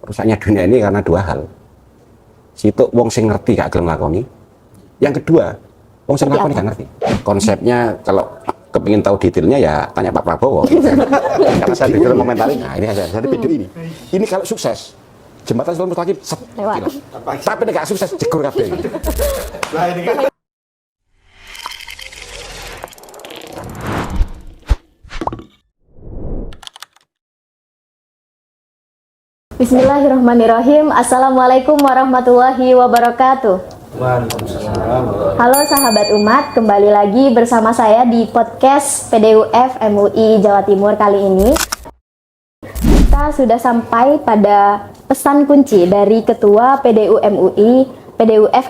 rusaknya dunia ini karena dua hal. Situ wong sing ngerti gak gelem lakoni. Yang kedua, wong sing lakoni gak ngerti. Konsepnya kalau kepingin tahu detailnya ya tanya Pak Prabowo. Karena saya bikin komentari, nah ini saya video ini. Ini kalau sukses, jembatan Siratul Mustaqim tapi nek gak sukses jegur kabeh. Lah ini kan Bismillahirrahmanirrahim. Assalamualaikum warahmatullahi wabarakatuh. Halo sahabat umat, kembali lagi bersama saya di podcast PDUF MUI Jawa Timur kali ini. Kita sudah sampai pada pesan kunci dari Ketua PDUF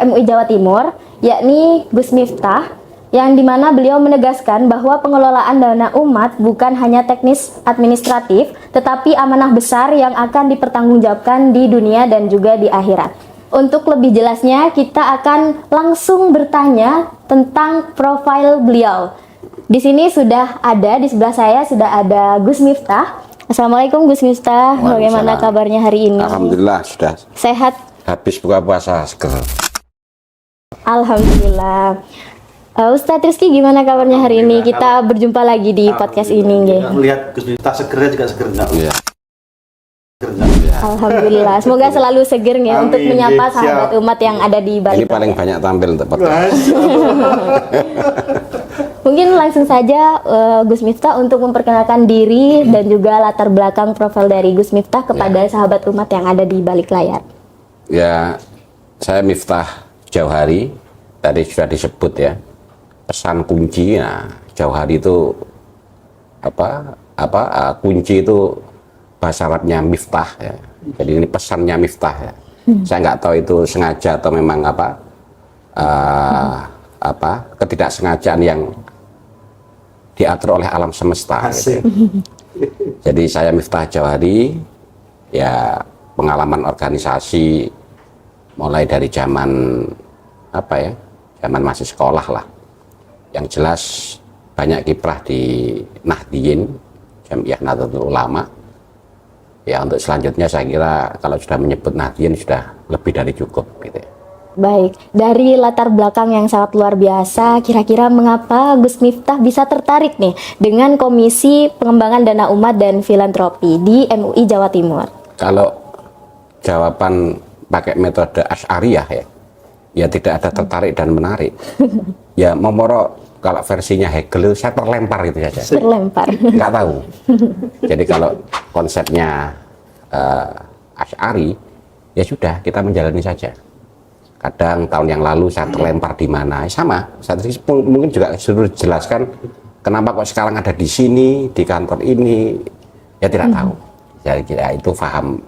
MUI Jawa Timur, yakni Gus Miftah, yang dimana beliau menegaskan bahwa pengelolaan dana umat bukan hanya teknis administratif, tetapi amanah besar yang akan dipertanggungjawabkan di dunia dan juga di akhirat. Untuk lebih jelasnya, kita akan langsung bertanya tentang profil beliau. Di sini sudah ada, di sebelah saya sudah ada Gus Miftah. Assalamualaikum Gus Miftah, bagaimana kabarnya hari ini? Alhamdulillah sudah sehat. Habis buka puasa seger. Alhamdulillah. Ustadz Rizky, gimana kabarnya hari ini? Kita berjumpa lagi di podcast ini. Lihat Gus Miftah segernya juga seger enggak? Iya. Alhamdulillah, semoga selalu seger ya untuk menyapa sahabat umat yang ada di balik. Ini paling banyak tampil untuk podcast. Mungkin langsung saja Gus Miftah untuk memperkenalkan diri dan juga latar belakang profil dari Gus Miftah kepada sahabat umat yang ada di balik layar. Ya, saya Miftah Jauhari, tadi sudah disebut ya. Pesan kunci, nah Jauhari itu kunci itu bahasa Arabnya miftah ya. Jadi ini pesannya miftah ya. Saya nggak tahu itu sengaja atau memang ketidaksengajaan yang diatur oleh alam semesta gitu. Jadi saya Miftah Jauhari, ya pengalaman organisasi mulai dari zaman zaman masih sekolah lah. Yang jelas banyak kiprah di Nahdliyin, Jamiah Nahdlatul Ulama. Ya untuk selanjutnya saya kira kalau sudah menyebut Nahdliyin sudah lebih dari cukup gitu ya. Baik, dari latar belakang yang sangat luar biasa, kira-kira mengapa Gus Miftah bisa tertarik nih dengan Komisi Pengembangan Dana Umat dan Filantropi di MUI Jawa Timur? Kalau jawaban pakai metode Asy'ariyah ya tidak ada tertarik dan menarik. Ya momoro kalau versinya Hegel saya terlempar gitu saja. Terlempar. Nggak tahu. Jadi kalau konsepnya Asy'ari, ya sudah kita menjalani saja. Kadang tahun yang lalu saya terlempar di mana, sama. Saya mungkin juga suruh jelaskan kenapa kok sekarang ada di sini, di kantor ini, ya tidak tahu. Jadi itu paham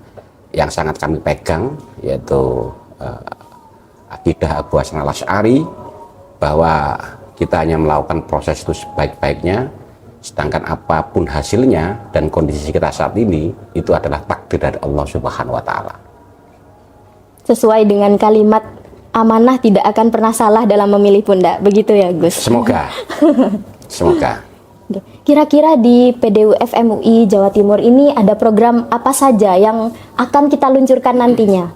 yang sangat kami pegang, yaitu akidah Abu Hasan al-Asy'ari, bahwa kita hanya melakukan proses itu sebaik-baiknya, sedangkan apapun hasilnya dan kondisi kita saat ini itu adalah takdir dari Allah Subhanahu wa Ta'ala. Sesuai dengan kalimat amanah tidak akan pernah salah dalam memilih pundak, begitu ya Gus? Semoga. Semoga. Kira-kira di PDUF MUI Jawa Timur ini ada program apa saja yang akan kita luncurkan nantinya?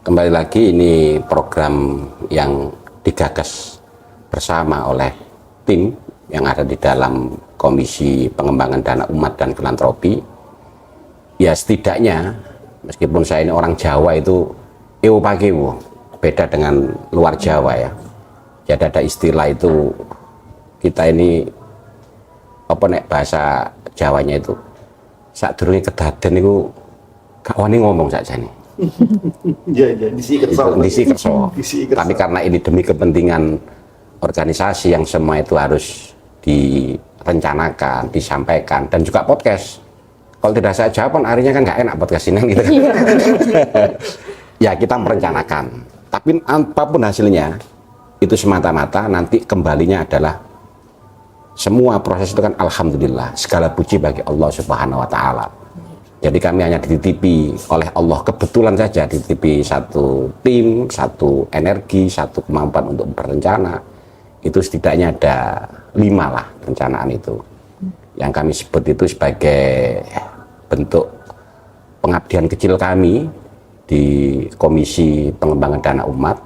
Kembali lagi, ini program yang digagas bersama oleh tim yang ada di dalam Komisi Pengembangan Dana Umat dan Filantropi. Ya setidaknya, meskipun saya ini orang Jawa itu ewo beda dengan luar Jawa ya. Jadi ada istilah itu, kita ini bahasa Jawanya itu sadurunge kedaden niku gak wani ngomong saja nih. Disi kerso. Tapi karena ini demi kepentingan organisasi yang semua itu harus direncanakan, disampaikan, dan juga podcast. Kalau tidak saya jawab, harinya kan nggak enak podcast ini gitu. Ya kita merencanakan. Tapi apapun hasilnya, itu semata-mata nanti kembalinya adalah semua proses itu kan alhamdulillah, segala puji bagi Allah Subhanahu wa Ta'ala. Jadi kami hanya dititipi oleh Allah, kebetulan saja dititipi satu tim, satu energi, satu kemampuan untuk berencana. Itu setidaknya ada 5 lah rencanaan itu. Yang kami sebut itu sebagai bentuk pengabdian kecil kami di Komisi Pengembangan Dana Umat,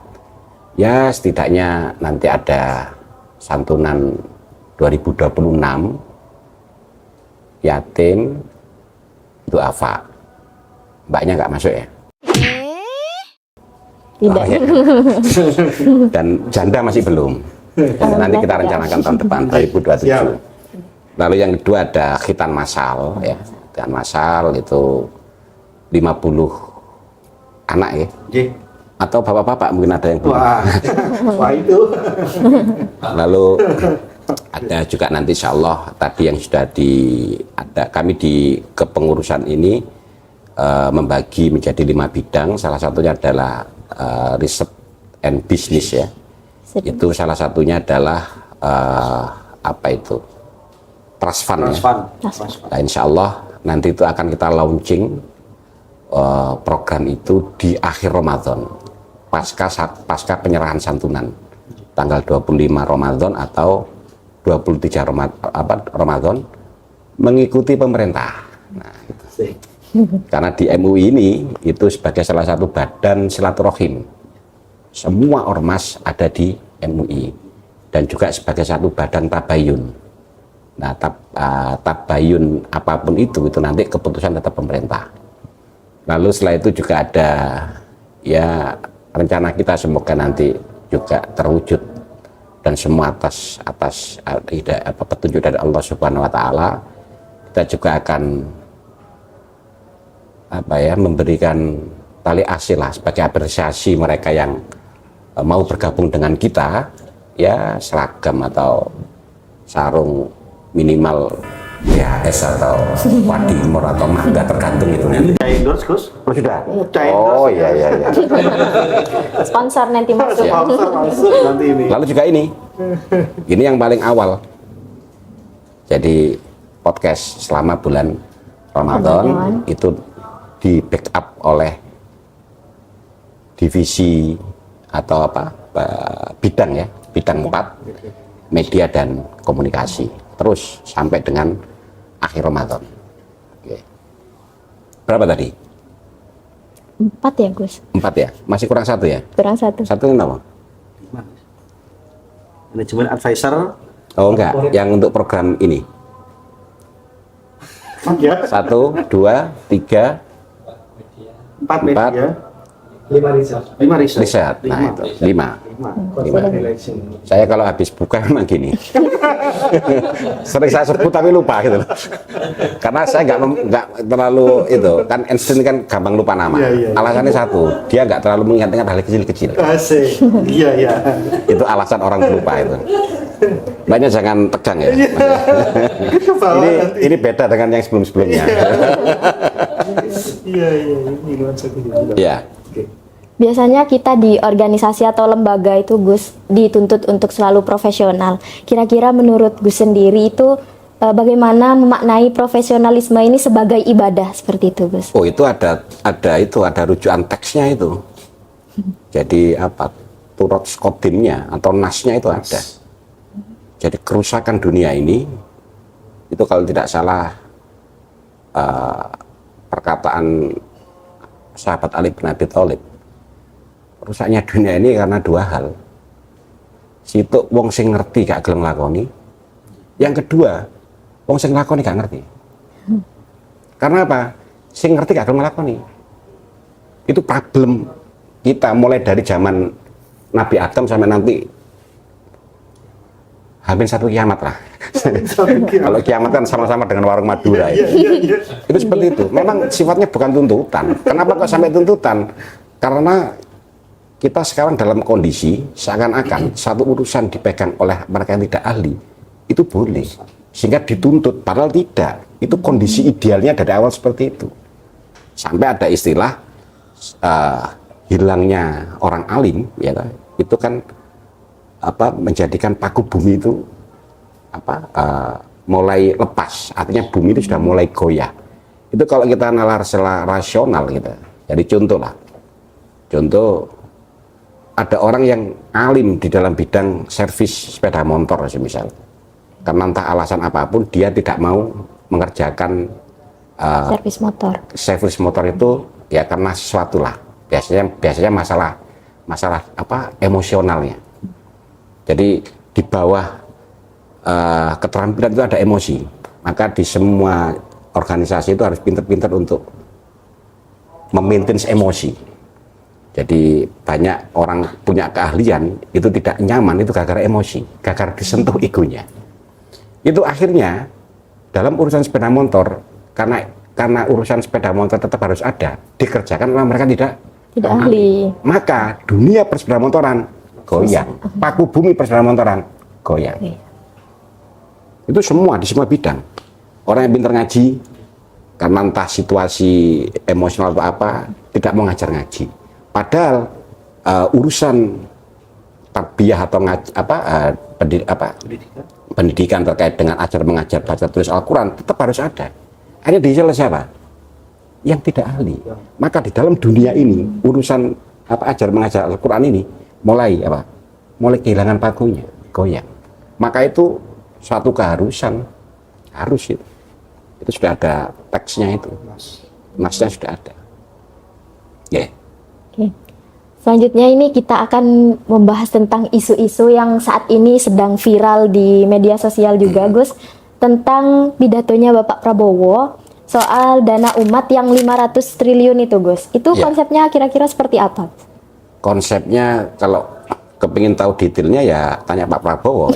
ya setidaknya nanti ada santunan 2026 yatim duafa. Mbaknya nggak masuk ya? Tidak. Oh, ya. Dan janda masih belum. Nanti kita rencanakan tahun depan 2027. Lalu yang kedua ada khitan massal ya. Khitan massal itu 50 anak ya. Atau bapak-bapak mungkin ada yang belum. Wah itu. Lalu ada juga nanti insya Allah tadi yang sudah ada kami di kepengurusan ini membagi menjadi 5 bidang. Salah satunya adalah riset and business ya. Itu salah satunya adalah apa itu trust fund ya. Nah, insya Allah nanti itu akan kita launching program itu di akhir Ramadan pasca penyerahan santunan tanggal 25 Ramadan atau 23 Ramadan mengikuti pemerintah. Nah, gitu. Karena di MUI ini itu sebagai salah satu badan silaturahim. Semua ormas ada di MUI dan juga sebagai satu badan tabayun. Nah, tabayun apapun itu nanti keputusan tetap pemerintah. Lalu setelah itu juga ada ya rencana kita semoga nanti juga terwujud dan semua atas petunjuk dari Allah Subhanahu wa taala. Kita juga akan memberikan tali asih lah sebagai apresiasi mereka yang mau bergabung dengan kita, ya seragam atau sarung minimal ya S atau wadimor atau mangga tergantung itu nanti. Saya endorse Gus. Oh sudah. Oh iya. Sponsor nanti masuk. Masuk nanti ini. Lalu juga ini yang paling awal. Jadi podcast selama bulan Ramadan itu di backup oleh divisi atau bidang 4 media dan komunikasi terus sampai dengan akhir Ramadan. Oke. Berapa tadi? 4 ya Gus? 4 ya? Masih kurang 1 ya? Kurang 1. Satu ini apa? Manajemen advisor. Oh enggak, yang untuk program ini. Ya. 1, 2, 3, 4 media. 5 riset. Nah itu 5. Saya kalau habis buka memang gini. Sering saya sebut tapi lupa gitu. Karena saya nggak terlalu itu kan Einstein kan gampang lupa nama. Alasannya satu, dia nggak terlalu mengingat-ingat hal kecil-kecil. Asik. Iya. Itu alasan orang lupa itu. Mbaknya jangan tegang ya. ini beda dengan yang sebelum-sebelumnya. Iya, ini nuansa gitu. Iya. Biasanya kita di organisasi atau lembaga itu Gus dituntut untuk selalu profesional. Kira-kira menurut Gus sendiri itu bagaimana memaknai profesionalisme ini sebagai ibadah seperti itu Gus? Oh itu ada rujukan teksnya itu. Jadi turut skotimnya atau nasnya itu ada. Jadi kerusakan dunia ini itu kalau tidak salah perkataan sahabat Ali bin Abi Thalib, rusaknya dunia ini karena 2 hal. Situ wong sing ngerti gak gelem lakoni. Yang kedua, wong sing lakoni gak ngerti. Karena apa? Sing ngerti gak gelem lakoni. Itu problem kita mulai dari zaman Nabi Adam sampai nanti hampir 1 kiamat lah. Kalau kiamat kan sama-sama dengan warung Madura ya. Itu seperti itu. Memang sifatnya bukan tuntutan. Kenapa kok sampai tuntutan? Karena kita sekarang dalam kondisi seakan-akan satu urusan dipegang oleh mereka yang tidak ahli itu boleh sehingga dituntut, padahal tidak. Itu kondisi idealnya dari awal seperti itu. Sampai ada istilah hilangnya orang alim ya, itu kan menjadikan paku bumi itu mulai lepas, artinya bumi itu sudah mulai goyah. Itu kalau kita nalar secara rasional gitu. Jadi contoh ada orang yang alim di dalam bidang servis sepeda motor misal, karena entah alasan apapun dia tidak mau mengerjakan servis motor. Servis motor itu ya karena sesuatu lah. Biasanya masalah apa emosionalnya. Jadi di bawah keterampilan itu ada emosi. Maka di semua organisasi itu harus pintar-pintar untuk memaintain emosi. Jadi banyak orang punya keahlian itu tidak nyaman itu gara-gara emosi, gara-gara disentuh egonya. Itu akhirnya dalam urusan sepeda motor karena urusan sepeda motor tetap harus ada dikerjakan oleh mereka tidak ahli. Maka dunia persepeda motoran goyang, paku bumi persepeda motoran goyang. Itu semua di semua bidang. Orang yang pintar ngaji karena entah situasi emosional atau apa tidak mau ngajar ngaji. Padahal urusan tarbiyah atau pendidikan terkait dengan ajar mengajar baca tulis Al-Quran tetap harus ada. Akhirnya diisi oleh siapa? Yang tidak ahli. Maka di dalam dunia ini urusan ajar mengajar Al-Quran ini mulai kehilangan pakunya, goyang. Maka itu suatu keharusan, harus itu sudah ada teksnya itu, nasnya sudah ada. Ya. Oke. Selanjutnya ini kita akan membahas tentang isu-isu yang saat ini sedang viral di media sosial juga, Gus, tentang pidatonya Bapak Prabowo soal dana umat yang 500 triliun itu, Gus. Itu konsepnya kira-kira seperti apa? Konsepnya kalau kepingin tahu detailnya ya tanya Pak Prabowo.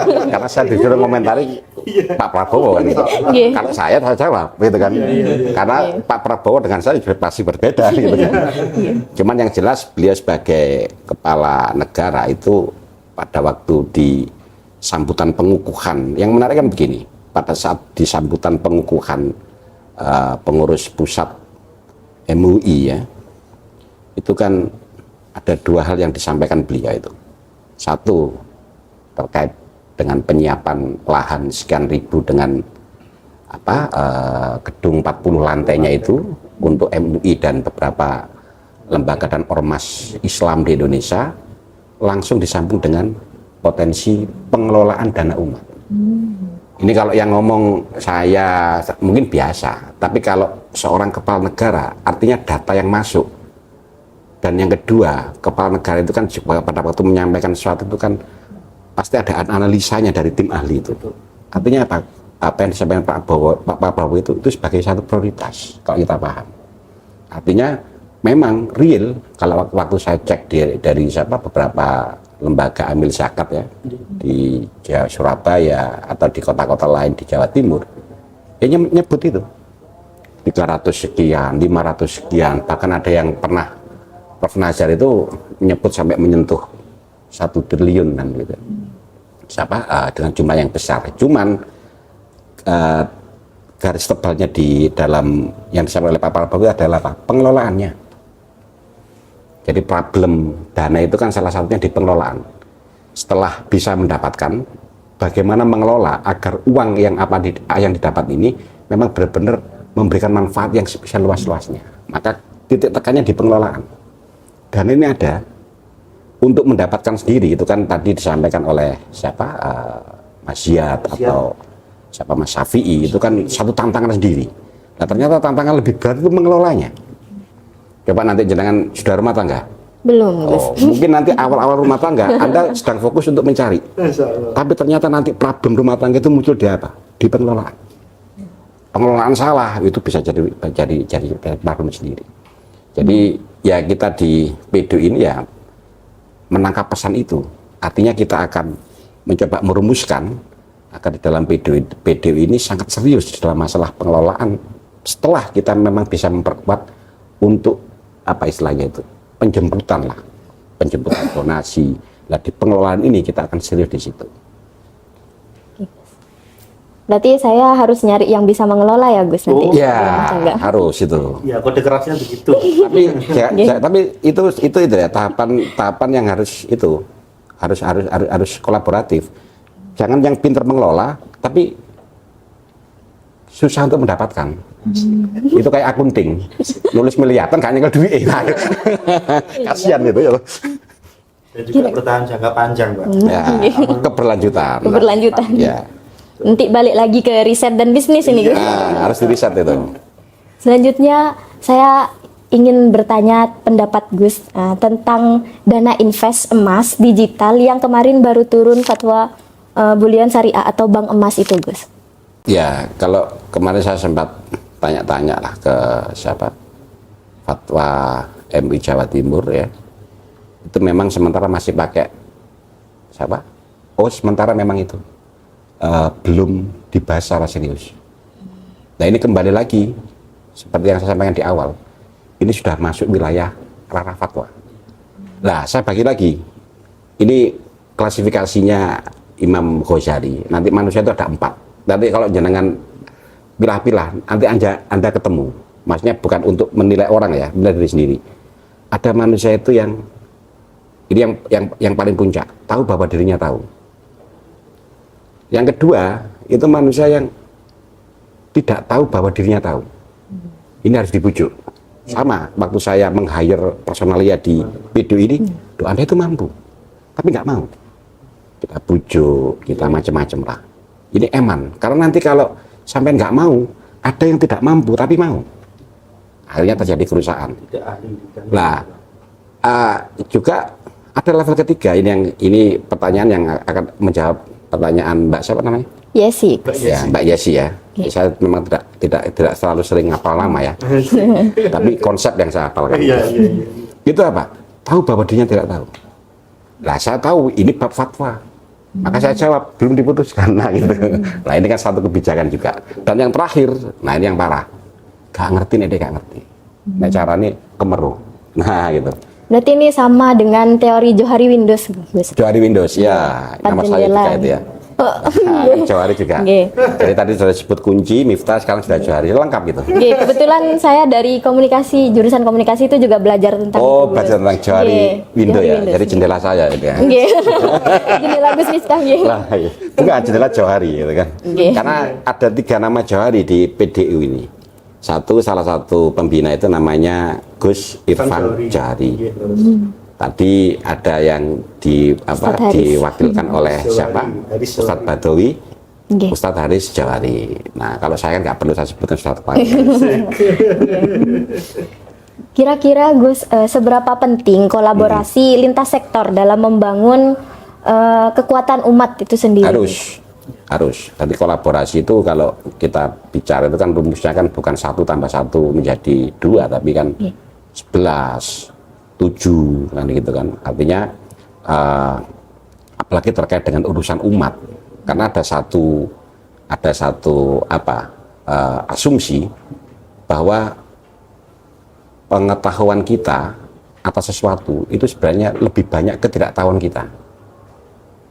Karena saya disuruh komentari Pak Prabowo kan gitu. Kalau saya jawab gitu kan. Karena Pak Prabowo dengan saya pasti berbeda gitu kan. Cuman yang jelas beliau sebagai kepala negara itu pada waktu di sambutan pengukuhan, yang menarik kan begini, pada saat di sambutan pengukuhan pengurus pusat MUI ya, itu kan ada dua hal yang disampaikan beliau itu. Satu, terkait dengan penyiapan lahan sekian ribu dengan gedung 40 lantainya itu untuk MUI dan beberapa lembaga dan ormas Islam di Indonesia, langsung disambung dengan potensi pengelolaan dana umat. Ini kalau yang ngomong saya mungkin biasa, tapi kalau seorang kepala negara artinya data yang masuk. Dan yang kedua, kepala negara itu kan pada waktu menyampaikan sesuatu itu kan pasti ada analisanya dari tim ahli itu. Artinya apa yang disampaikan Pak Prabowo itu sebagai satu prioritas kalau kita paham. Artinya memang real kalau waktu saya cek dari beberapa lembaga amil zakat ya di Surabaya atau di kota-kota lain di Jawa Timur, ya nyebut itu 300 sekian, 500 sekian, bahkan ada yang pernah Prof. Nazar itu menyebut sampai menyentuh 1 triliun kan gitu. Dengan jumlah yang besar. Cuman garis tebalnya di dalam yang disampaikan oleh Pak Prabowo adalah pengelolaannya. Jadi problem dana itu kan salah satunya di pengelolaan. Setelah bisa mendapatkan, bagaimana mengelola agar uang yang didapat ini memang benar-benar memberikan manfaat yang sebesar luas-luasnya. Maka titik tekannya di pengelolaan. Dan ini ada untuk mendapatkan sendiri, itu kan tadi disampaikan oleh Mas Ziyad atau Mas Syafi'i, itu kan satu tantangan sendiri. Nah ternyata tantangan lebih berat itu mengelolanya. Coba nanti jenengan sudah rumah tangga? Belum. Mungkin nanti awal-awal rumah tangga Anda sedang fokus untuk mencari, tapi ternyata nanti problem rumah tangga itu muncul di apa? Di pengelolaan. Pengelolaan salah itu bisa jadi problem sendiri. Jadi ya kita di PDU ini ya menangkap pesan itu. Artinya kita akan mencoba merumuskan agar di dalam PDU ini sangat serius dalam masalah pengelolaan setelah kita memang bisa memperkuat untuk istilahnya itu penjemputan donasi. Nah di pengelolaan ini kita akan serius di situ. Berarti saya harus nyari yang bisa mengelola ya Gus nanti. Iya, harus itu. Ya kode kerasnya begitu. Tapi itu ya tahapan yang harus kolaboratif. Jangan yang pintar mengelola tapi susah untuk mendapatkan. Itu kayak akunting, nulis miliaran kan nyekel duit. Kasihan itu ya. Dan juga bertahan jangka panjang, Pak. Ya, keberlanjutan. Keberlanjutan. Ya. Nanti balik lagi ke riset dan bisnis ini, Gus. Nah, harus di riset itu. Selanjutnya saya ingin bertanya pendapat Gus tentang dana invest emas digital yang kemarin baru turun fatwa bulian syariah atau bank emas itu, Gus. Ya, kalau kemarin saya sempat tanya-tanya lah ke siapa, fatwa MUI Jawa Timur ya, itu memang sementara masih pakai siapa? Oh, sementara memang itu belum dibahas secara serius. Nah, ini kembali lagi seperti yang saya sampaikan di awal, ini sudah masuk wilayah ranah fatwa. Nah, saya bagi lagi, ini klasifikasinya Imam Ghazali. Nanti manusia itu ada 4. Nanti kalau jenengan pilah-pilah, nanti anda ketemu. Maksudnya bukan untuk menilai orang ya, menilai diri sendiri. Ada manusia itu yang ini yang paling puncak, tahu bahwa dirinya tahu. Yang kedua, itu manusia yang tidak tahu bahwa dirinya tahu. Ini harus dibujuk. Sama, waktu saya meng-hire personalia di video ini, Anda itu mampu, tapi nggak mau. Kita bujuk, kita macam-macam lah. Ini eman, karena nanti kalau sampai nggak mau, ada yang tidak mampu tapi mau. Akhirnya terjadi kerusakan. Nah, juga ada level ketiga. Ini pertanyaan yang akan menjawab pertanyaan Mbak siapa namanya? Yesi. Ya, Mbak Yesi ya. Saya memang tidak selalu sering ngapal nama ya. Tapi konsep yang saya hafalkan. Itu apa? Tahu bahwa dirinya tidak tahu. Nah, saya tahu ini bab fatwa. Maka saya jawab belum diputuskan. Nah, gitu. Nah, ini kan satu kebijakan juga. Dan yang terakhir, nah ini yang parah. Gak ngerti nih, dia gak ngerti. Nah, caranya kemeruh. Nah, gitu. Berarti ini sama dengan teori Johari Windows, Gus. Johari Windows, ya. Nama saya juga itu ya. Nah, Johari juga. Jadi tadi sudah disebut kunci, Miftah, sekarang sudah Johari, lengkap gitu. Kebetulan saya dari komunikasi, jurusan komunikasi itu juga belajar tentang Oh, itu, belajar tentang Johari Windows ya. Jadi jendela saya gitu ya. Jendela Gus Miftah, Lah, iya. Enggak, jendela Johari gitu kan. Karena ada 3 nama Johari di PDU ini. Salah satu pembina itu namanya Gus Irfan Johari. Tadi ada yang diwakilkan oleh siapa? Ustadz Badawi, Ustadz Haris Johari. Nah, kalau saya kan nggak perlu saya sebutkan Ustadz Pak. Kira-kira Gus, seberapa penting kolaborasi lintas sektor dalam membangun kekuatan umat itu sendiri? Harus. Tadi kolaborasi itu kalau kita bicara itu kan rumusnya kan bukan 1 tambah 1 menjadi 2, tapi kan 11, 7 kan gitu kan. Artinya apalagi terkait dengan urusan umat, karena ada satu asumsi bahwa pengetahuan kita atas sesuatu itu sebenarnya lebih banyak ketidaktahuan kita.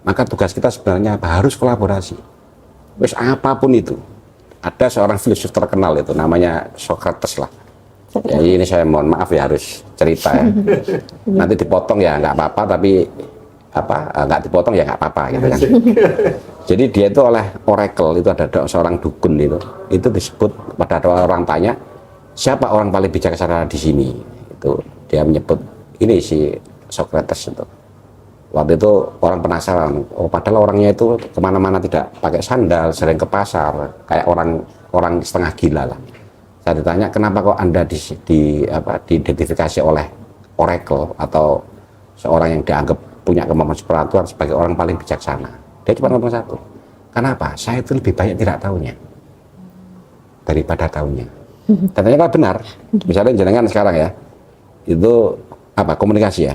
Maka tugas kita sebenarnya harus kolaborasi. Wes apapun itu. Ada seorang filsuf terkenal itu namanya Socrates lah. Jadi ini saya mohon maaf ya harus cerita ya. Nanti dipotong ya nggak apa-apa, tapi nggak dipotong ya nggak apa-apa gitu kan. Jadi dia itu oleh oracle, itu ada seorang dukun itu disebut pada orang tanya siapa orang paling bijaksana di sini, itu dia menyebut ini si Socrates itu. Waktu itu orang penasaran, padahal orangnya itu kemana-mana tidak pakai sandal, sering ke pasar, kayak orang setengah gila lah. Saya ditanya, kenapa kok Anda diidentifikasi oleh oracle atau seorang yang dianggap punya kemampuan spiritual sebagai orang paling bijaksana? Dia cuma ngomong satu, kenapa? Saya itu lebih banyak tidak tahunya daripada tahunya. Dan ternyata benar. Misalnya jenengan sekarang ya, itu komunikasi ya.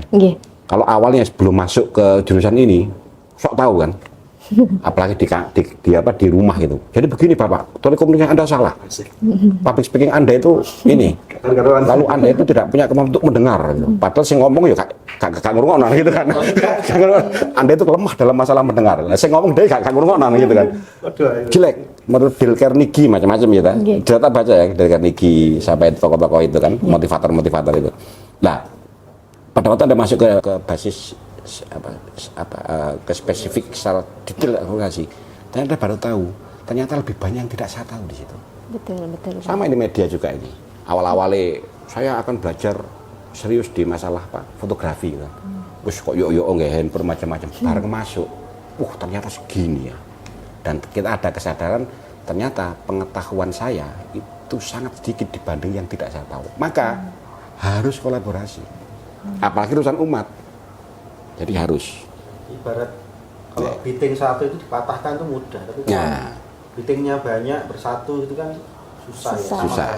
Kalau awalnya sebelum masuk ke jurusan ini, sok tahu kan, apalagi di rumah gitu. Jadi begini Bapak, telekomunikasi Anda salah. Public speaking Anda itu ini, lalu Anda itu tidak punya kemampuan untuk mendengar. Gitu. Padahal saya ngomong ya gak ngurungonan gitu kan. Anda itu lemah dalam masalah mendengar. Saya ngomong dia gak ngurungonan gitu kan. Jelek. Menurut Dale Carnegie macam-macam gitu kan. Data baca ya Dale Carnegie, sampai tokoh-tokoh itu kan, motivator itu. Nah, pada waktu Anda masuk ke basis ke spesifik secara detail komunikasi, ternyata baru tahu ternyata lebih banyak yang tidak saya tahu di situ. Betul. Sama ini media juga ini. Awal-awalnya saya akan belajar serius di masalah fotografi kan. Terus kok yo nggak handphone macam-macam. Bareng masuk, ternyata segini ya. dan kita ada kesadaran ternyata pengetahuan saya itu sangat sedikit dibanding yang tidak saya tahu, maka harus kolaborasi, apalagi urusan umat, jadi harus. Ibarat kalau biting satu itu dipatahkan itu mudah, tapi kalau bitingnya banyak bersatu itu kan susah. Ya, susah.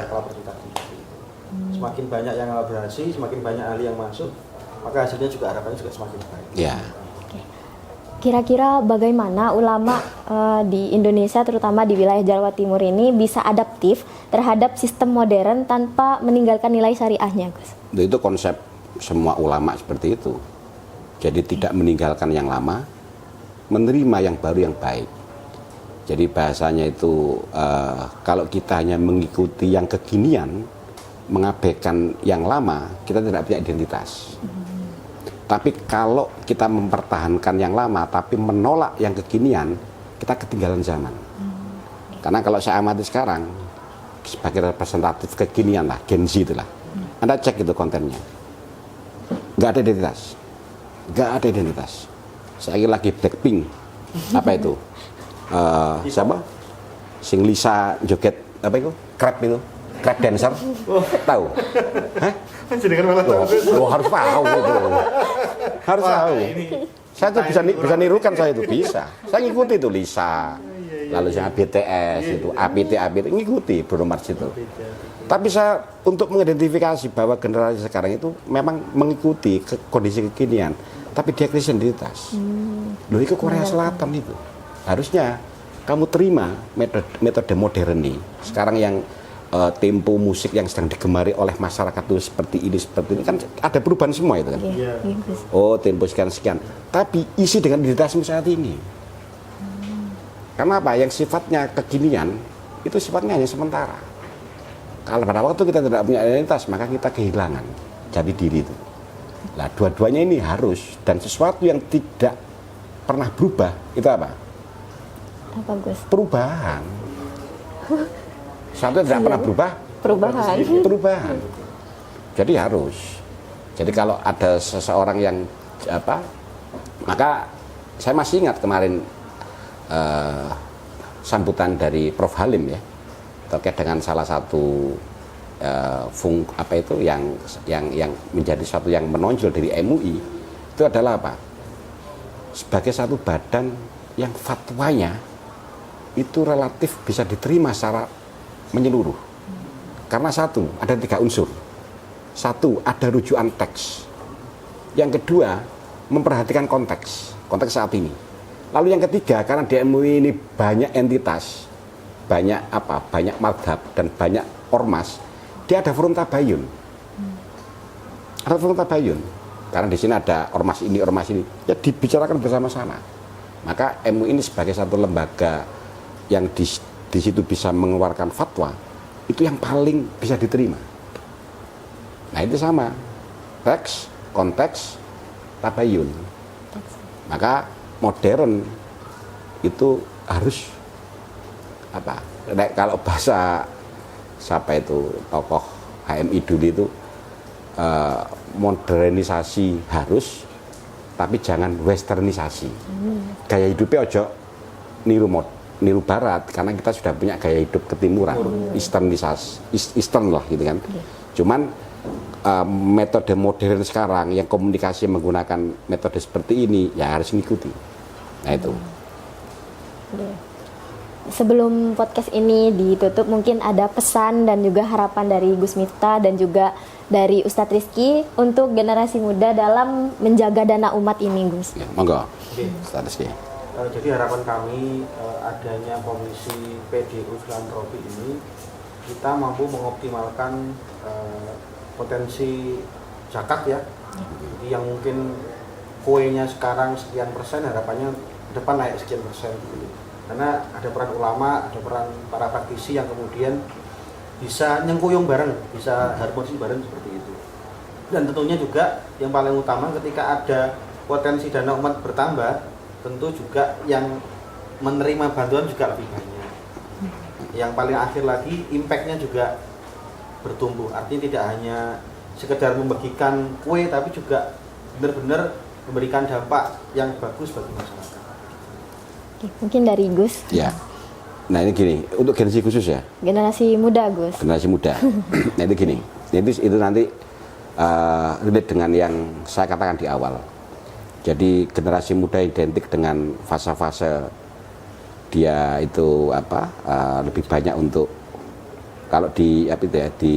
Semakin banyak yang kolaborasi, semakin banyak ahli yang masuk, maka hasilnya juga harapannya juga semakin baik. Ya. Kira-kira bagaimana ulama di Indonesia, terutama di wilayah Jawa Timur ini, bisa adaptif terhadap sistem modern tanpa meninggalkan nilai syariahnya, Gus? Itu konsep semua ulama seperti itu. Jadi tidak meninggalkan yang lama, menerima yang baru yang baik. Jadi bahasanya itu kalau kita hanya mengikuti yang kekinian, mengabaikan yang lama, kita tidak punya identitas. Tapi kalau kita mempertahankan yang lama tapi menolak yang kekinian, kita ketinggalan zaman. Karena kalau saya amati sekarang sebagai representatif kekinian lah, Gen Z itulah. Anda cek itu kontennya. Nggak ada identitas. Nggak ada identitas. Saya ingin lagi Blackpink. Apa itu? Siapa? Sing Lisa joget apa itu? Crab itu? Crab dancer? Tahu? Hah? Harus tahu itu. Harus tahu. Saya tuh bisa nirukan, saya itu bisa. Saya ngikuti itu Lisa. Lalu sama BTS itu, APT ngikuti Bruno Mars itu. Tapi saya untuk mengidentifikasi bahwa generasi sekarang itu memang mengikuti kondisi kekinian, tapi dia krisis identitas. Loh, itu Korea Selatan itu. Harusnya kamu terima metode modern nih. Sekarang yang tempo musik yang sedang digemari oleh masyarakat itu seperti ini kan ada perubahan semua itu kan. Oh, tempo sekian. Tapi isi dengan identitasmu saat ini. Karena apa? Yang sifatnya kekinian itu sifatnya hanya sementara. Kalau pada waktu kita tidak punya identitas, maka kita kehilangan jati diri itu. Nah, dua-duanya ini harus, dan sesuatu yang tidak pernah berubah itu apa? Apa, Gus? Perubahan. Satu tidak pernah berubah, perubahan. Jadi harus. Jadi kalau ada seseorang yang maka saya masih ingat kemarin sambutan dari Prof Halim ya, terkait dengan salah satu yang menjadi satu yang menonjol dari MUI itu adalah apa? Sebagai satu badan yang fatwanya itu relatif bisa diterima secara menyeluruh. Karena satu, ada 3 unsur. Satu, ada rujukan teks. Yang kedua, memperhatikan konteks saat ini. Lalu yang ketiga, karena di MUI ini banyak entitas, banyak madhab dan banyak ormas, dia ada forum tabayun. Ada forum tabayun. Karena di sini ada ormas ini, ya dibicarakan bersama-sama. Maka MUI ini sebagai satu lembaga yang di situ bisa mengeluarkan fatwa, itu yang paling bisa diterima. Nah, itu sama, teks, konteks, tabayun. Maka modern itu harus kalau bahasa siapa itu tokoh HMI dulu itu modernisasi harus, tapi jangan westernisasi. Gaya hidupnya ojo niru barat, karena kita sudah punya gaya hidup ketimuran, Eastern lah gitu kan. Cuman metode modern sekarang yang komunikasi menggunakan metode seperti ini ya harus mengikuti. Nah itu. Sebelum podcast ini ditutup, mungkin ada pesan dan juga harapan dari Gus Miftah dan juga dari Ustadz Rizky untuk generasi muda dalam menjaga dana umat ini, Gus. Ya, monggo, Ustadz Rizky. Jadi harapan kami adanya komisi PDU filantropi ini, kita mampu mengoptimalkan potensi zakat ya. Jadi yang mungkin kuenya sekarang sekian persen, harapannya depan naik sekian persen gitu. Karena ada peran ulama, ada peran para praktisi yang kemudian bisa nyengkuyung bareng, bisa harmonis bareng seperti itu. Dan tentunya juga yang paling utama ketika ada potensi dana umat bertambah, tentu juga yang menerima bantuan juga lebih banyak. Yang paling akhir lagi, impact-nya juga bertumbuh. Artinya tidak hanya sekedar membagikan kue, tapi juga benar-benar memberikan dampak yang bagus bagi masyarakat. Oke, mungkin dari Gus. Ya. Nah ini gini, untuk generasi khusus ya. Generasi muda, Gus. Generasi muda. Nah itu gini, itu nanti relate dengan yang saya katakan di awal. Jadi generasi muda identik dengan fase-fase dia itu lebih banyak untuk kalau di di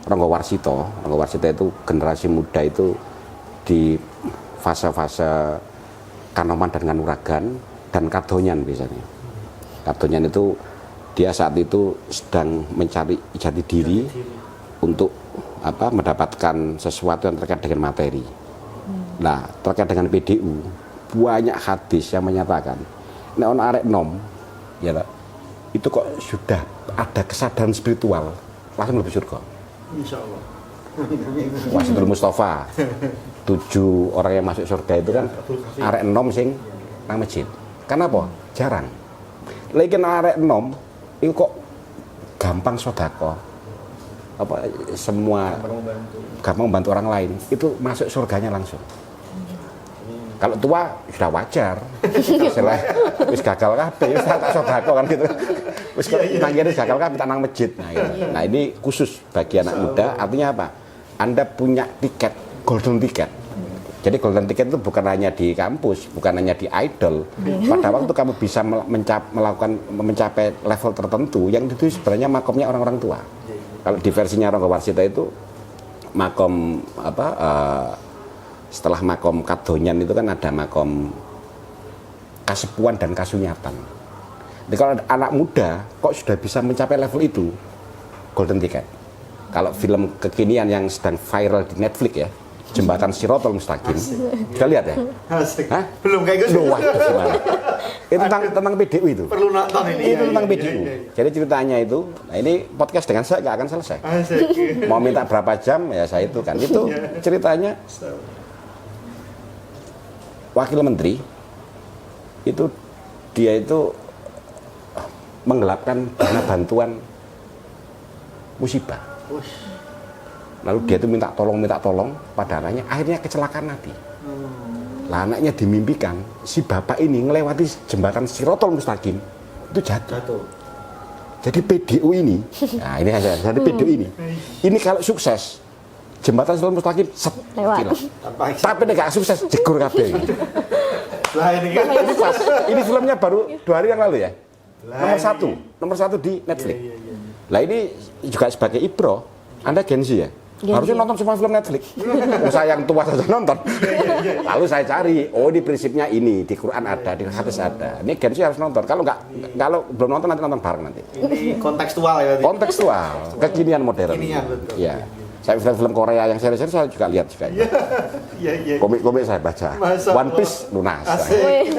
Ronggo Warsito itu generasi muda itu di fase-fase Kanoman dan Kanuragan dan Kadonyan biasanya. Kadonyan itu dia saat itu sedang mencari jati diri untuk mendapatkan sesuatu yang terkait dengan materi. Nah, terkait dengan PDU banyak hadis yang menyatakan nek ono arek nom ya itu kok sudah ada kesadaran spiritual langsung lebih surga. Insyaallah. Wasitul Mustafa 7 orang yang masuk surga itu kan arek nom sing nang masjid. Kenapa? Jarang. Lagi arek nom itu kok gampang sedekah. Semua gampang membantu orang lain itu masuk surganya langsung. Kalau tua sudah wajar. Setelah wis gagal kabeh wis tak sedekah kan gitu. Wis nanggene gagal kabeh tak nang masjid. Nah, ini khusus bagi anak muda, artinya apa? Anda punya tiket, golden ticket. Jadi golden ticket itu bukan hanya di kampus, bukan hanya di idol. Pada waktu kamu bisa mencapai level tertentu, yang itu sebenarnya makomnya orang-orang tua. Kalau di versinya Ronggo Warsito itu makom setelah makom Kadonyan itu kan ada makom kasepuan dan kasunyatan. Jadi kalau anak muda kok sudah bisa mencapai level itu, golden ticket. Kalau film kekinian yang sedang viral di Netflix ya, Jembatan Shirotol Mustaqim. Sudah lihat ya? Asik. Hah? Belum kayak gitu. Wah, gimana? Itu tentang PDU itu. Perlu nonton ini. Itu tentang PDU. Jadi ceritanya itu, nah ini podcast dengan saya nggak akan selesai. Asik. Mau minta berapa jam ya saya itu kan. Itu ceritanya wakil menteri itu dia itu menggelapkan dana bantuan musibah. Lalu dia itu minta tolong pada anaknya, akhirnya kecelakaan mati. Lah anaknya dimimpikan si bapak ini ngelewati jembatan Shirotol Mustaqim itu jatuh. Jadi PDU ini, nah ini aja, jadi PDU ini kalau sukses jembatan Shirotol Mustaqim Lewat. Tapi nggak sukses jegur kabeh. Lah ini kan Ini pas, ini filmnya baru 2 hari yang lalu ya. Nomor satu di Netflix. Lah ini juga sebagai ibro, Anda Gen Z ya. Harusnya nonton semua film Netflix. Saya yang tua saja nonton. Lalu saya cari, oh di prinsipnya ini di Quran ada, di hadis ada. Ini Gen Z harus nonton. Kalau belum nonton nanti nonton bareng nanti. ini kontekstual ya. Kontekstual, kekinian modern. Kekinian, betul. Ya. Saya film Korea yang seri-seri saya juga lihat juga. Iya. Komik-komik saya baca. Masa One Piece lunas. Asik.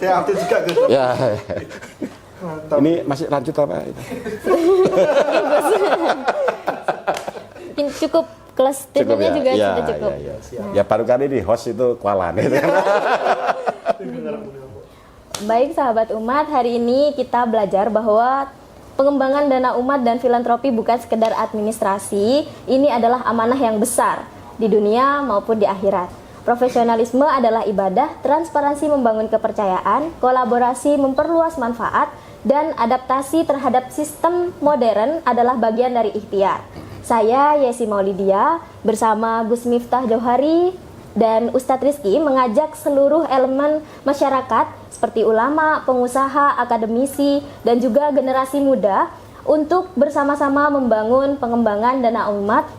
Saya update juga Gus. Ya. Mantap. Ini masih lanjut apa itu? Mungkin cukup kelas statementnya juga sudah cukup. Ya. Ya baru kali ini host itu kualan itu. Baik sahabat umat, hari ini kita belajar bahwa pengembangan dana umat dan filantropi bukan sekedar administrasi, ini adalah amanah yang besar di dunia maupun di akhirat. Profesionalisme adalah ibadah, transparansi membangun kepercayaan, kolaborasi memperluas manfaat, dan adaptasi terhadap sistem modern adalah bagian dari ikhtiar. Saya Yesi Maulidia bersama Gus Miftah Johari dan Ustadz Rizky mengajak seluruh elemen masyarakat seperti ulama, pengusaha, akademisi, dan juga generasi muda untuk bersama-sama membangun pengembangan dana umat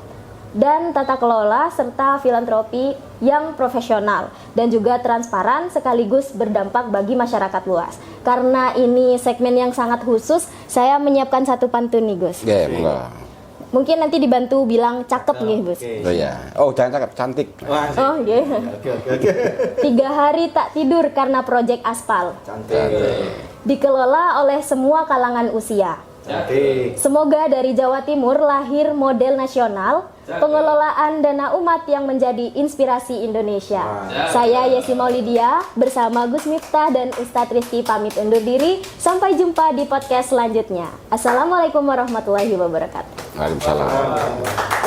dan tata kelola serta filantropi yang profesional dan juga transparan sekaligus berdampak bagi masyarakat luas. Karena ini segmen yang sangat khusus, saya menyiapkan satu pantun nih Gus. Ya, enggak. Mungkin nanti dibantu bilang cakep nih Gus. Oh ya. Oh, jangan cakep, cantik. Oh iya. Oke. 3 hari tak tidur karena proyek aspal. Cantik. Dikelola oleh semua kalangan usia. Cantik. Semoga dari Jawa Timur lahir model nasional pengelolaan dana umat yang menjadi inspirasi Indonesia. Saya Yesi Maulidia bersama Gus Miftah dan Ustadz Rizky pamit undur diri. Sampai jumpa di podcast selanjutnya. Assalamualaikum warahmatullahi wabarakatuh. Waalaikumsalam.